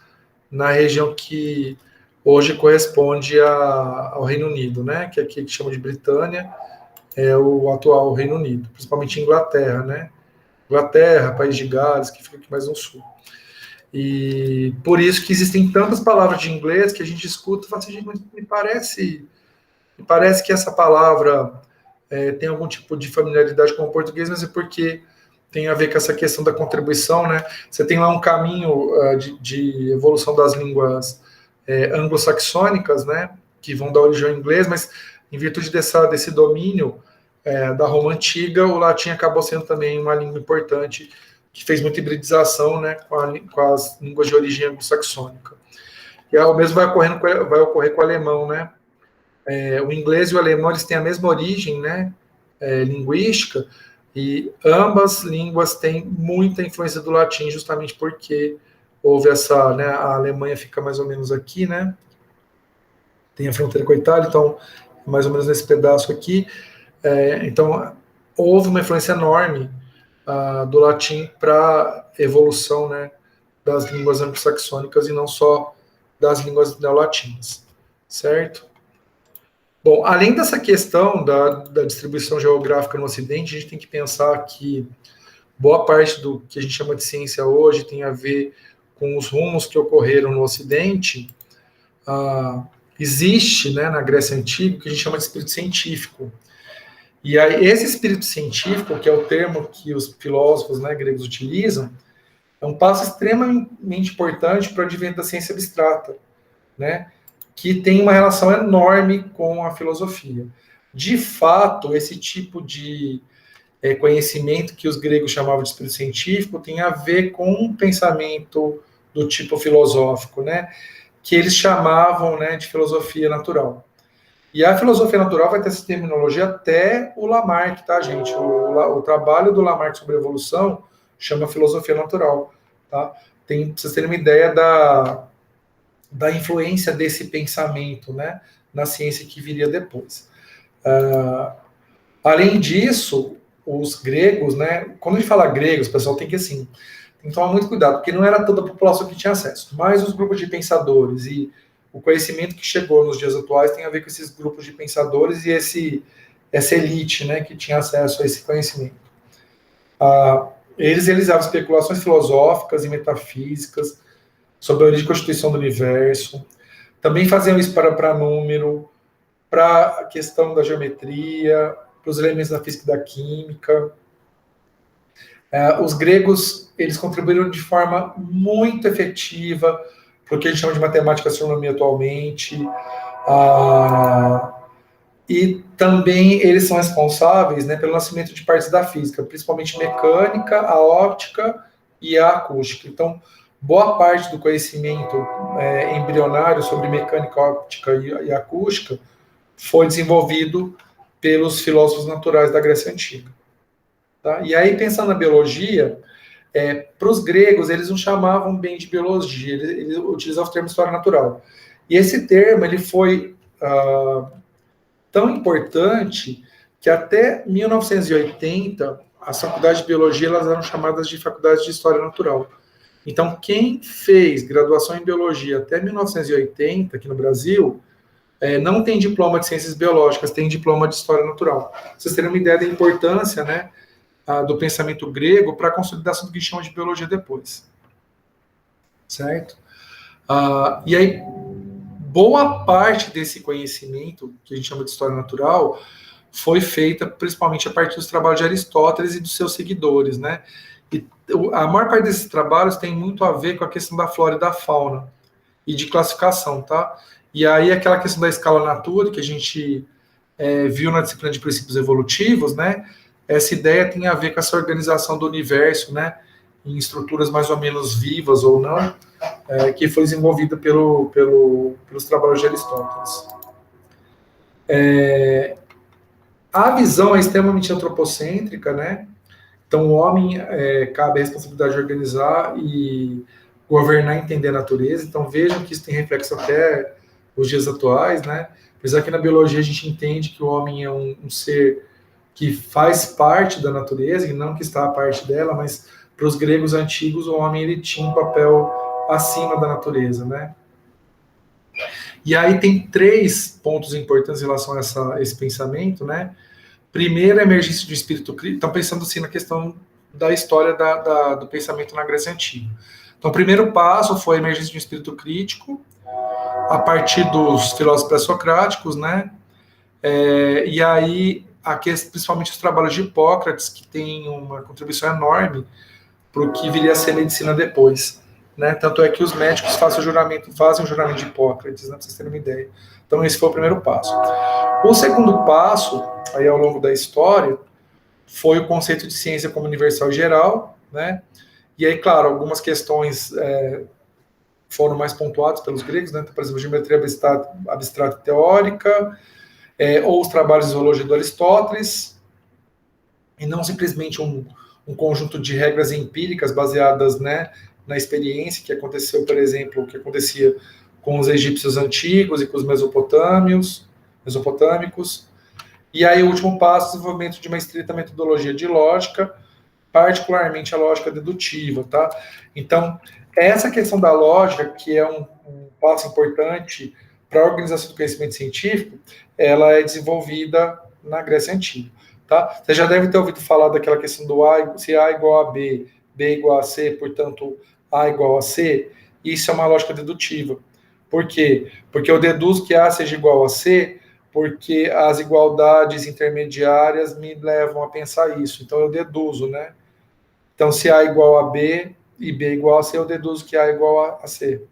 na região que hoje corresponde ao Reino Unido, né, que aqui a gente chama de Britânia, é o atual Reino Unido, principalmente Inglaterra, né, Inglaterra, País de Gales, que fica aqui mais no sul. E por isso que existem tantas palavras de inglês que a gente escuta e fala assim, gente, me parece que essa palavra tem algum tipo de familiaridade com o português, mas é porque tem a ver com essa questão da contribuição, né? Você tem lá um caminho de evolução das línguas anglo-saxônicas, né? Que vão dar origem ao inglês, mas em virtude desse domínio da Roma Antiga, o latim acabou sendo também uma língua importante que fez muita hibridização, né, com as línguas de origem anglo-saxônica. E o mesmo vai ocorrer com o alemão, né? O inglês e o alemão, eles têm a mesma origem, né? Linguística, e ambas línguas têm muita influência do latim, justamente porque houve essa, né? A Alemanha fica mais ou menos aqui, né? Tem a fronteira com a Itália, então, mais ou menos nesse pedaço aqui. Então, houve uma influência enorme do latim para a evolução, né, das línguas anglo-saxônicas e não só das línguas neolatinas, certo? Bom, além dessa questão da distribuição geográfica no Ocidente, a gente tem que pensar que boa parte do que a gente chama de ciência hoje tem a ver com os rumos que ocorreram no Ocidente. Existe, né, na Grécia Antiga, o que a gente chama de espírito científico. E aí, esse espírito científico, que é o termo que os filósofos, né, gregos utilizam, é um passo extremamente importante para o advento da ciência abstrata, né, que tem uma relação enorme com a filosofia. De fato, esse tipo de conhecimento que os gregos chamavam de espírito científico tem a ver com um pensamento do tipo filosófico, né, que eles chamavam, né, de filosofia natural. E a filosofia natural vai ter essa terminologia até o Lamarck, tá, gente? O trabalho do Lamarck sobre a evolução chama filosofia natural, tá? Pra vocês terem uma ideia da influência desse pensamento, né, na ciência que viria depois. Além disso, os gregos, né, quando a gente fala gregos, o pessoal tem que tomar muito cuidado, porque não era toda a população que tinha acesso, mas os grupos de pensadores e o conhecimento que chegou nos dias atuais tem a ver com esses grupos de pensadores e essa elite, né, que tinha acesso a esse conhecimento. Eles realizavam especulações filosóficas e metafísicas sobre a origem e constituição do universo. Também faziam isso para número, para a questão da geometria, para os elementos da física e da química. Os gregos, eles contribuíram de forma muito efetiva para o que a gente chama de matemática e astronomia atualmente. E também eles são responsáveis, né, pelo nascimento de partes da física, principalmente mecânica, a óptica e a acústica. Então, boa parte do conhecimento embrionário sobre mecânica, óptica e acústica foi desenvolvido pelos filósofos naturais da Grécia Antiga. Tá? E aí, pensando na biologia, para os gregos, eles não chamavam bem de biologia, eles utilizavam o termo história natural. E esse termo ele foi tão importante que até 1980, as faculdades de biologia elas eram chamadas de faculdades de história natural. Então, quem fez graduação em biologia até 1980, aqui no Brasil, não tem diploma de ciências biológicas, tem diploma de história natural. Vocês terem uma ideia da importância, né, do pensamento grego para a consolidação do que chama de biologia depois. Certo? E aí, boa parte desse conhecimento, que a gente chama de história natural, foi feita principalmente a partir dos trabalhos de Aristóteles e dos seus seguidores, né? E a maior parte desses trabalhos tem muito a ver com a questão da flora e da fauna e de classificação, tá? E aí aquela questão da escala natura que a gente viu na disciplina de princípios evolutivos, né? Essa ideia tem a ver com essa organização do universo, né? Em estruturas mais ou menos vivas ou não, que foi desenvolvida pelos trabalhos de Aristóteles. A visão é extremamente antropocêntrica, né? Então, o homem cabe a responsabilidade de organizar e governar e entender a natureza. Então, vejam que isso tem reflexo até os dias atuais, né? Apesar que na biologia a gente entende que o homem é um ser que faz parte da natureza e não que está a parte dela, mas para os gregos antigos o homem ele tinha um papel acima da natureza, né? E aí tem 3 pontos importantes em relação a esse pensamento, né? Primeiro, a emergência do espírito crítico. Estão pensando assim na questão da história do pensamento na Grécia Antiga. Então, o primeiro passo foi a emergência de um espírito crítico, a partir dos filósofos pré-socráticos, né? E aí, principalmente os trabalhos de Hipócrates, que tem uma contribuição enorme para o que viria a ser medicina depois. Né? Tanto é que os médicos fazem o juramento de Hipócrates, né, para vocês terem uma ideia. Então, esse foi o primeiro passo. O segundo passo, aí ao longo da história, foi o conceito de ciência como universal e geral, né? E aí, claro, algumas questões foram mais pontuados pelos gregos, né? Então, por exemplo, geometria abstrata e teórica, ou os trabalhos de zoologia do Aristóteles, e não simplesmente um conjunto de regras empíricas baseadas, né, na experiência que aconteceu, por exemplo, o que acontecia com os egípcios antigos e com os mesopotâmicos. E aí o último passo, o desenvolvimento de uma estrita metodologia de lógica, particularmente a lógica dedutiva, tá? Então, essa questão da lógica, que é um passo importante para a organização do conhecimento científico, ela é desenvolvida na Grécia Antiga, tá? Você já deve ter ouvido falar daquela questão do A, se A igual a B, B igual a C, portanto, A igual a C. Isso é uma lógica dedutiva. Por quê? Porque eu deduzo que A seja igual a C, porque as igualdades intermediárias me levam a pensar isso. Então, eu deduzo, né? Então, se A é igual a B e B é igual a C, eu deduzo que A é igual a C.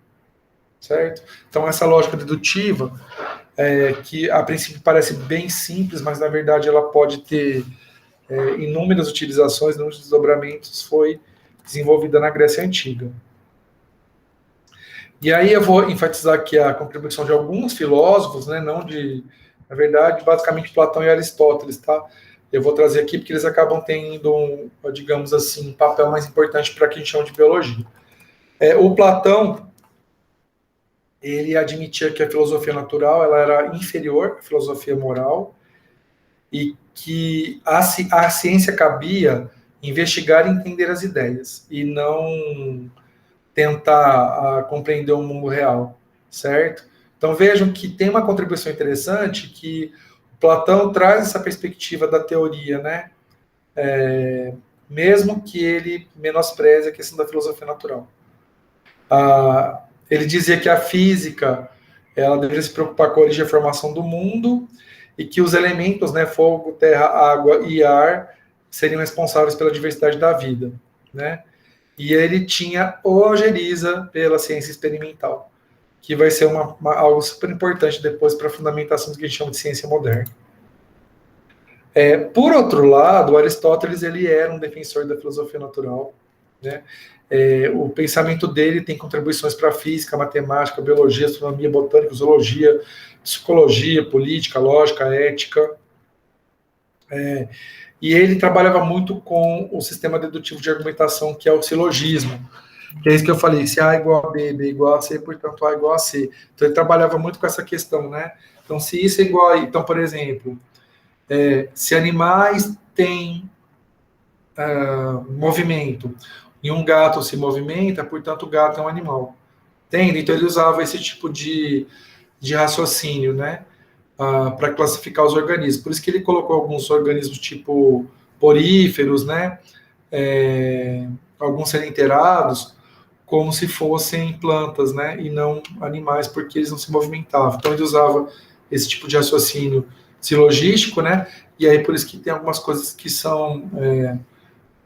Certo? Então, essa lógica dedutiva, que a princípio parece bem simples, mas na verdade ela pode ter inúmeras utilizações, inúmeros desdobramentos, foi desenvolvida na Grécia Antiga. E aí eu vou enfatizar aqui a contribuição de alguns filósofos, né, não de, na verdade, basicamente Platão e Aristóteles, tá? Eu vou trazer aqui porque eles acabam tendo, digamos assim, um papel mais importante para o que a gente chama de biologia. O Platão, ele admitia que a filosofia natural ela era inferior à filosofia moral e que a ciência cabia investigar e entender as ideias e não tentar compreender o mundo real, certo? Então vejam que tem uma contribuição interessante que Platão traz essa perspectiva da teoria, né? Mesmo que ele menospreze a questão da filosofia natural. Ele dizia que a física ela deveria se preocupar com a origem e a formação do mundo e que os elementos, né, fogo, terra, água e ar, seriam responsáveis pela diversidade da vida, né? E ele tinha ojeriza pela ciência experimental, que vai ser algo super importante depois para a fundamentação do que a gente chama de ciência moderna. Por outro lado, Aristóteles ele era um defensor da filosofia natural, né? O pensamento dele tem contribuições para a física, matemática, biologia, astronomia, botânica, zoologia, psicologia, política, lógica, ética. E ele trabalhava muito com o sistema dedutivo de argumentação, que é o silogismo. Que é isso que eu falei, se A é igual a B, B é igual a C, portanto A é igual a C. Então ele trabalhava muito com essa questão, né? Então se isso é igual a... Então, por exemplo, se animais têm movimento e um gato se movimenta, portanto o gato é um animal. Entende? Então ele usava esse tipo de raciocínio, né? Para classificar os organismos. Por isso que ele colocou alguns organismos tipo poríferos, né? Alguns sedenterados, como se fossem plantas, né? E não animais, porque eles não se movimentavam. Então ele usava esse tipo de raciocínio silogístico, né? E aí por isso que tem algumas coisas que são,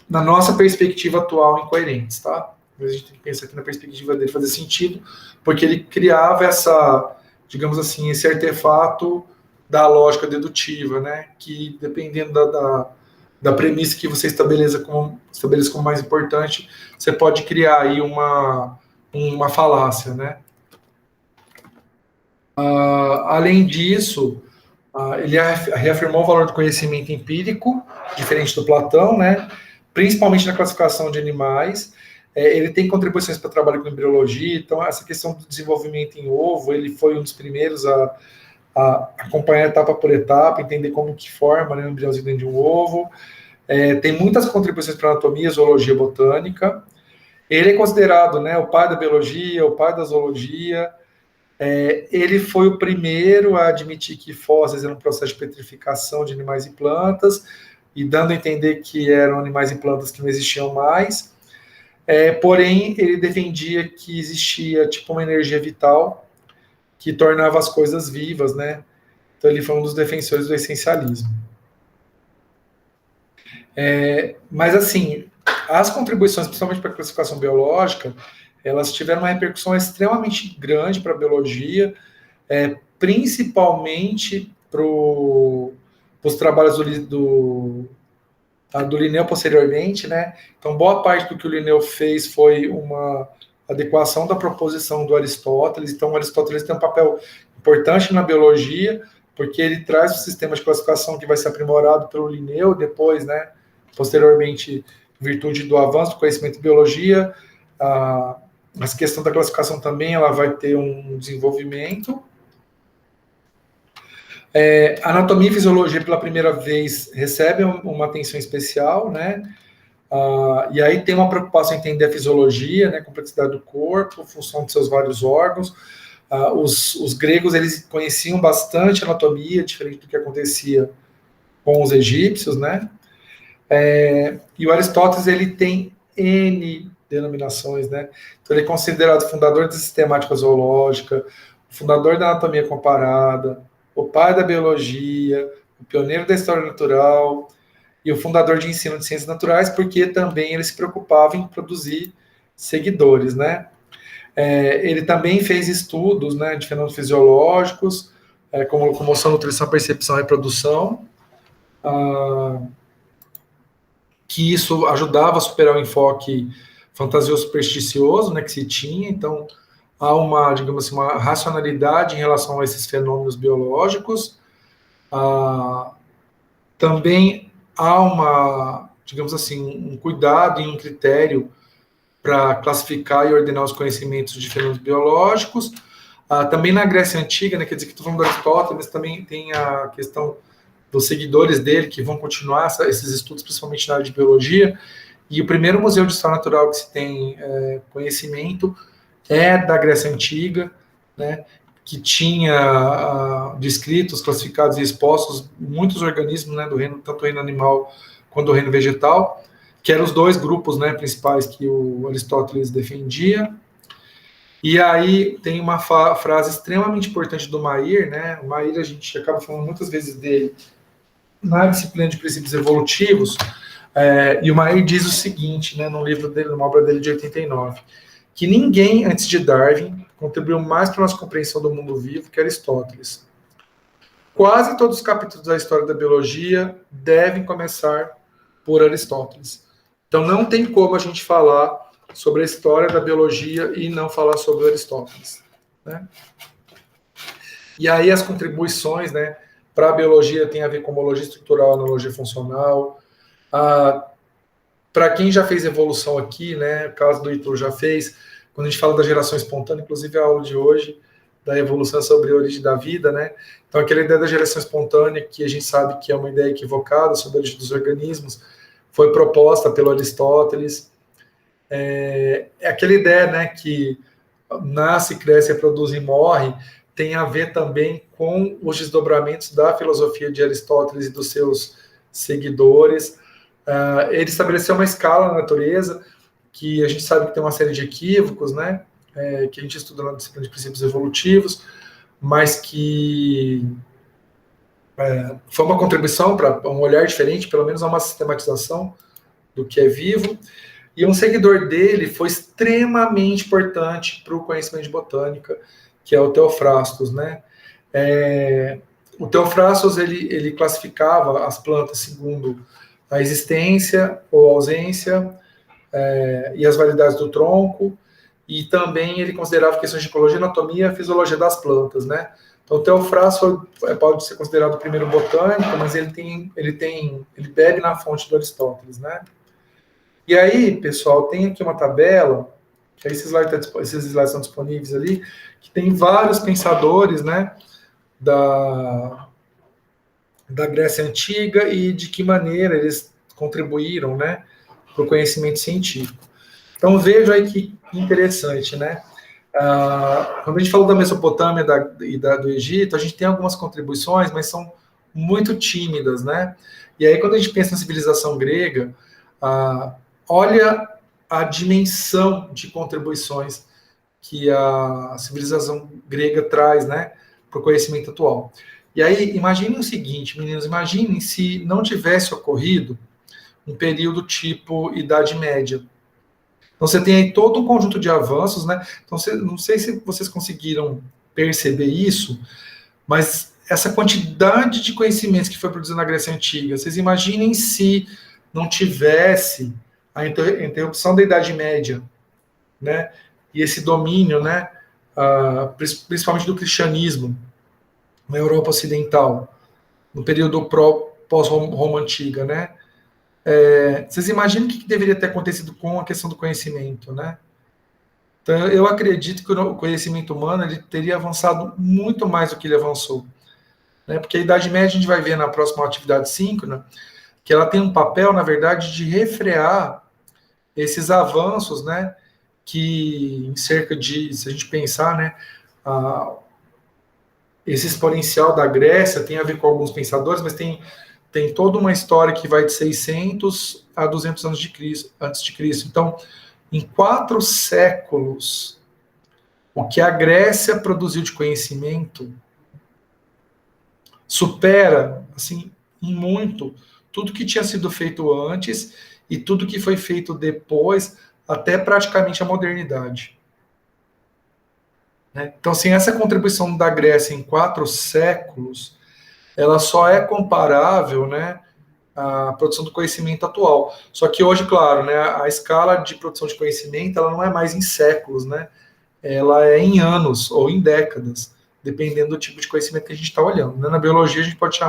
na nossa perspectiva atual, incoerentes, tá? Mas a gente tem que pensar aqui na perspectiva dele fazer sentido, porque ele criava essa, digamos assim, esse artefato da lógica dedutiva, né? Que dependendo da premissa que você estabeleça como mais importante, você pode criar aí uma falácia, né? Além disso, ele reafirmou o valor do conhecimento empírico, diferente do Platão, né? Principalmente na classificação de animais. Ele tem contribuições para o trabalho com embriologia, então essa questão do desenvolvimento em ovo, ele foi um dos primeiros a acompanhar etapa por etapa, entender como que forma, né, um embriãozinho dentro de um ovo. Tem muitas contribuições para anatomia, zoologia, botânica. Ele é considerado, né, o pai da biologia, o pai da zoologia. Ele foi o primeiro a admitir que fósseis eram um processo de petrificação de animais e plantas, e dando a entender que eram animais e plantas que não existiam mais. Porém, ele defendia que existia tipo uma energia vital que tornava as coisas vivas, né? Então ele foi um dos defensores do essencialismo. Mas assim, as contribuições, principalmente para a classificação biológica, elas tiveram uma repercussão extremamente grande para a biologia, principalmente para os trabalhos do Linneu posteriormente, né? Então, boa parte do que o Linneu fez foi uma adequação da proposição do Aristóteles. Então, o Aristóteles tem um papel importante na biologia, porque ele traz o sistema de classificação que vai ser aprimorado pelo Linneu depois, né, posteriormente, em virtude do avanço do conhecimento de biologia. Mas a questão da classificação também ela vai ter um desenvolvimento. Anatomia e fisiologia, pela primeira vez, recebem uma atenção especial, né? E aí tem uma preocupação em entender a fisiologia, né, complexidade do corpo, função de seus vários órgãos. Os gregos, eles conheciam bastante anatomia, diferente do que acontecia com os egípcios, né? E o Aristóteles, ele tem N denominações, né? Então ele é considerado fundador da sistemática zoológica, fundador da anatomia comparada, o pai da biologia, o pioneiro da história natural e o fundador de ensino de ciências naturais, porque também ele se preocupava em produzir seguidores, né? Ele também fez estudos, né, de fenômenos fisiológicos, como locomoção, nutrição, percepção e reprodução, que isso ajudava a superar o enfoque fantasioso supersticioso, né, que se tinha. Então, há uma, digamos assim, uma racionalidade em relação a esses fenômenos biológicos. Também há uma, digamos assim, um cuidado e um critério para classificar e ordenar os conhecimentos de fenômenos biológicos. Também na Grécia Antiga, né, quer dizer que estou falando do Aristóteles, também tem a questão dos seguidores dele, que vão continuar esses estudos, principalmente na área de biologia. E o primeiro museu de história natural que se tem conhecimento é da Grécia Antiga, né, que tinha descritos, classificados e expostos muitos organismos, né, do reino, tanto do reino animal quanto do reino vegetal, que eram os dois grupos, né, principais que o Aristóteles defendia. E aí tem uma frase extremamente importante do Mayr, né? O Mayr, a gente acaba falando muitas vezes dele na disciplina de princípios evolutivos, e o Mayr diz o seguinte, né, num livro dele, numa obra dele de 89, que ninguém antes de Darwin contribuiu mais para a nossa compreensão do mundo vivo que Aristóteles. Quase todos os capítulos da história da biologia devem começar por Aristóteles. Então não tem como a gente falar sobre a história da biologia e não falar sobre Aristóteles, né? E aí as contribuições, né, para a biologia tem a ver com homologia estrutural, analogia funcional. Para quem já fez evolução aqui, né, o caso do Ítalo já fez, quando a gente fala da geração espontânea, inclusive a aula de hoje da evolução sobre a origem da vida, né? Então aquela ideia da geração espontânea, que a gente sabe que é uma ideia equivocada sobre a origem dos organismos, foi proposta pelo Aristóteles. Aquela ideia, né, que nasce, cresce, reproduz e morre, tem a ver também com os desdobramentos da filosofia de Aristóteles e dos seus seguidores. Ele estabeleceu uma escala na natureza, que a gente sabe que tem uma série de equívocos, né, que a gente estuda na disciplina de princípios evolutivos, mas que foi uma contribuição para um olhar diferente, pelo menos a uma sistematização do que é vivo. E um seguidor dele foi extremamente importante para o conhecimento de botânica, que é o Theophrastus, né? O Theophrastus, ele classificava as plantas segundo a existência ou ausência e as variedades do tronco, e também ele considerava questões de ecologia, anatomia e fisiologia das plantas, né? Então, o Theophrastus pode ser considerado o primeiro botânico, mas ele bebe na fonte do Aristóteles, né? E aí, pessoal, tem aqui uma tabela, que esses slides estão disponíveis ali, que tem vários pensadores, né, da Grécia Antiga e de que maneira eles contribuíram, né, para o conhecimento científico. Então, veja aí que interessante, né? Quando a gente falou da Mesopotâmia do Egito, a gente tem algumas contribuições, mas são muito tímidas, né? E aí, quando a gente pensa na civilização grega, olha a dimensão de contribuições que a civilização grega traz, né, para o conhecimento atual. E aí, imaginem o seguinte, meninos, imaginem se não tivesse ocorrido um período tipo Idade Média. Então, você tem aí todo um conjunto de avanços, né? Então, não sei se vocês conseguiram perceber isso, mas essa quantidade de conhecimentos que foi produzida na Grécia Antiga, vocês imaginem se não tivesse a interrupção da Idade Média, né? e esse domínio, né, principalmente do cristianismo na Europa Ocidental, no período pós-Roma Antiga, né? Vocês imaginam o que deveria ter acontecido com a questão do conhecimento, né? Então, eu acredito que o conhecimento humano ele teria avançado muito mais do que ele avançou, né? Porque a Idade Média, a gente vai ver na próxima atividade síncrona, que ela tem um papel, na verdade, de refrear esses avanços, né? Que em cerca de, se a gente pensar, né? Esse exponencial da Grécia tem a ver com alguns pensadores, mas tem toda uma história que vai de 600 a 200 anos antes de Cristo. Então, em 4 séculos, o que a Grécia produziu de conhecimento supera, assim, em muito, tudo que tinha sido feito antes e tudo que foi feito depois, até praticamente a modernidade. Né? Então, assim, essa contribuição da Grécia em 4 séculos, ela só é comparável, né, à produção do conhecimento atual. Só que hoje, claro, né, a escala de produção de conhecimento, ela não é mais em séculos, né? Ela é em anos ou em décadas, dependendo do tipo de conhecimento que a gente está olhando. Né? Na biologia, a gente pode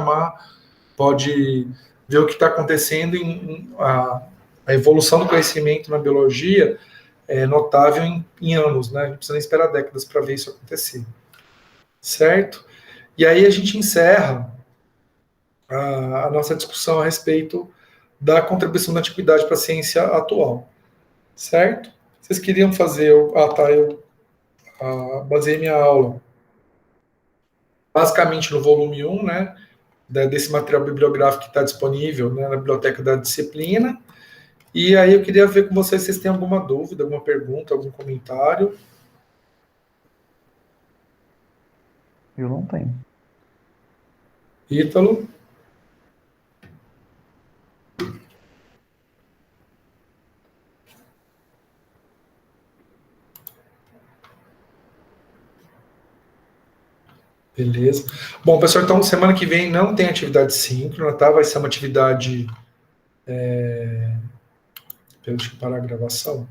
ver o que está acontecendo a evolução do conhecimento na biologia é notável em anos, né? A gente precisa nem esperar décadas para ver isso acontecer. Certo? E aí a gente encerra a nossa discussão a respeito da contribuição da antiguidade para a ciência atual. Certo? Vocês queriam fazer... eu baseei minha aula basicamente no volume 1, né, desse material bibliográfico que está disponível, né, na biblioteca da disciplina. E aí eu queria ver com vocês se vocês têm alguma dúvida, alguma pergunta, algum comentário. Eu não tenho. Ítalo? Beleza. Bom, pessoal, então semana que vem não tem atividade síncrona, tá? Vai ser uma atividade... Deixa eu parar a gravação.